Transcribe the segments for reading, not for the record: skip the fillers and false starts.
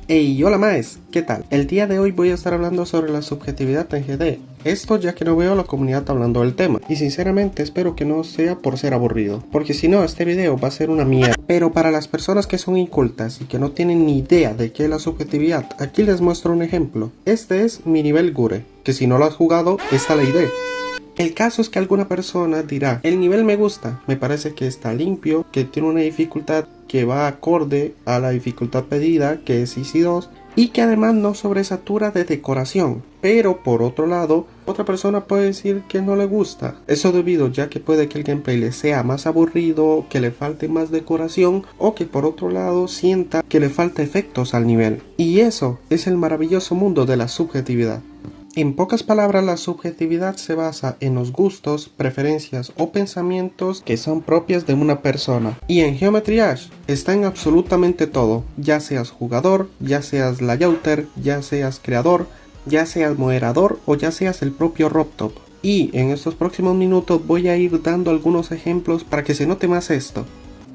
Hey, hola maes, ¿qué tal? El día de hoy voy a estar hablando sobre la subjetividad en GD. Esto ya que no veo a la comunidad hablando del tema. Y sinceramente espero que no sea por ser aburrido. Porque si no, este video va a ser una mierda. Pero para las personas que son incultas y que no tienen ni idea de qué es la subjetividad, aquí les muestro un ejemplo. Este es mi nivel Gure, que si no lo has jugado, está la idea. El caso es que alguna persona dirá, el nivel me gusta, me parece que está limpio, que tiene una dificultad que va acorde a la dificultad pedida, que es Easy 2, y que además no sobresatura de decoración. Pero por otro lado, otra persona puede decir que no le gusta. Eso debido ya que puede que el gameplay le sea más aburrido, que le falte más decoración, o que por otro lado sienta que le falta efectos al nivel. Y eso es el maravilloso mundo de la subjetividad. En pocas palabras, la subjetividad se basa en los gustos, preferencias o pensamientos que son propias de una persona. Y en Geometry Dash está en absolutamente todo, ya seas jugador, ya seas layouter, ya seas creador, ya seas moderador o ya seas el propio RobTop. Y en estos próximos minutos voy a ir dando algunos ejemplos para que se note más esto.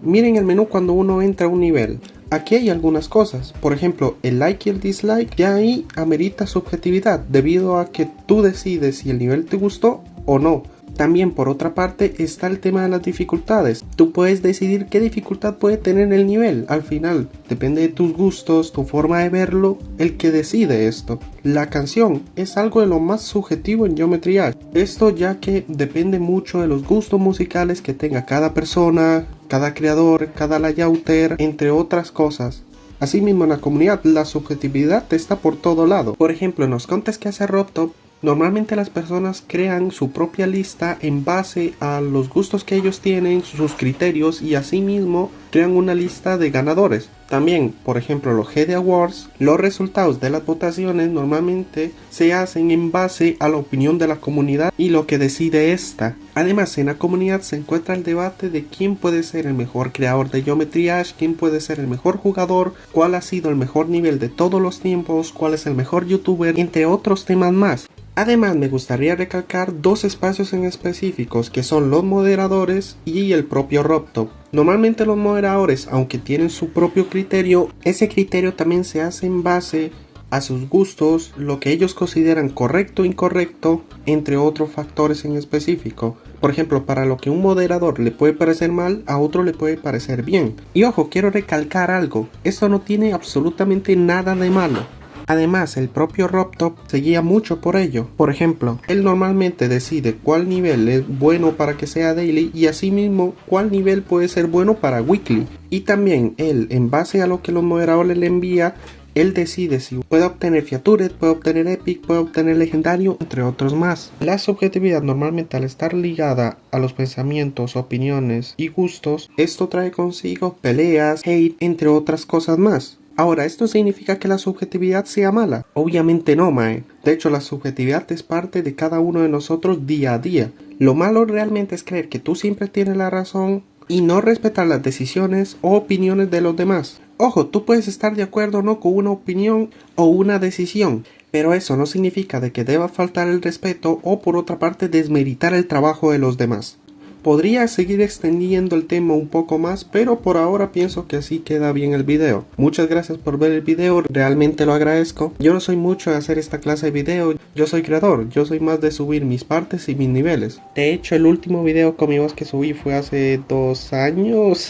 Miren el menú cuando uno entra a un nivel. Aquí hay algunas cosas, por ejemplo el like y el dislike, ya ahí amerita subjetividad debido a que tú decides si el nivel te gustó o no. También por otra parte está el tema de las dificultades. Tú puedes decidir qué dificultad puede tener el nivel. Al final depende de tus gustos, tu forma de verlo, el que decide esto. La canción es algo de lo más subjetivo en Geometry Dash. Esto ya que depende mucho de los gustos musicales que tenga cada persona, cada creador, cada layouter, entre otras cosas. Asimismo en la comunidad la subjetividad está por todo lado. Por ejemplo en los contests que hace RobTop, normalmente las personas crean su propia lista en base a los gustos que ellos tienen, sus criterios y asimismo crean una lista de ganadores. También, por ejemplo, los GD Awards, los resultados de las votaciones normalmente se hacen en base a la opinión de la comunidad y lo que decide esta. Además, en la comunidad se encuentra el debate de quién puede ser el mejor creador de Geometry Dash, quién puede ser el mejor jugador, cuál ha sido el mejor nivel de todos los tiempos, cuál es el mejor youtuber, entre otros temas más. Además me gustaría recalcar dos espacios en específicos que son los moderadores y el propio RobTop. Normalmente los moderadores, aunque tienen su propio criterio, ese criterio también se hace en base a sus gustos, lo que ellos consideran correcto o incorrecto, entre otros factores en específico. Por ejemplo, para lo que un moderador le puede parecer mal, a otro le puede parecer bien. Y ojo, quiero recalcar algo, esto no tiene absolutamente nada de malo. Además, el propio RobTop se guía mucho por ello. Por ejemplo, él normalmente decide cuál nivel es bueno para que sea daily y asimismo cuál nivel puede ser bueno para weekly. Y también él, en base a lo que los moderadores le envía, él decide si puede obtener featured, puede obtener epic, puede obtener legendario, entre otros más. La subjetividad normalmente al estar ligada a los pensamientos, opiniones y gustos, esto trae consigo peleas, hate, entre otras cosas más. Ahora, ¿esto significa que la subjetividad sea mala? Obviamente no, mae. De hecho, la subjetividad es parte de cada uno de nosotros día a día. Lo malo realmente es creer que tú siempre tienes la razón y no respetar las decisiones o opiniones de los demás. Ojo, tú puedes estar de acuerdo o no con una opinión o una decisión, pero eso no significa de que deba faltar el respeto o por otra parte desmeritar el trabajo de los demás. Podría seguir extendiendo el tema un poco más, pero por ahora pienso que así queda bien el video. Muchas gracias por ver el video, realmente lo agradezco. Yo no soy mucho de hacer esta clase de video, yo soy creador, yo soy más de subir mis partes y mis niveles. De hecho, el último video con mi voz que subí fue hace 2 años,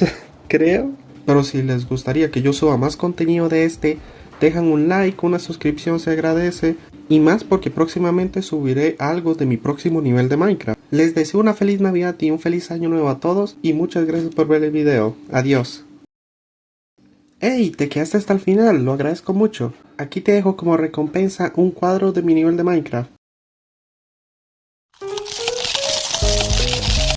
creo. Pero si les gustaría que yo suba más contenido de este, dejan un like, una suscripción se agradece. Y más porque próximamente subiré algo de mi próximo nivel de Minecraft. Les deseo una feliz Navidad y un feliz año nuevo a todos y muchas gracias por ver el video. Adiós. ¡Hey! Te quedaste hasta el final, lo agradezco mucho. Aquí te dejo como recompensa un cuadro de mi nivel de Minecraft.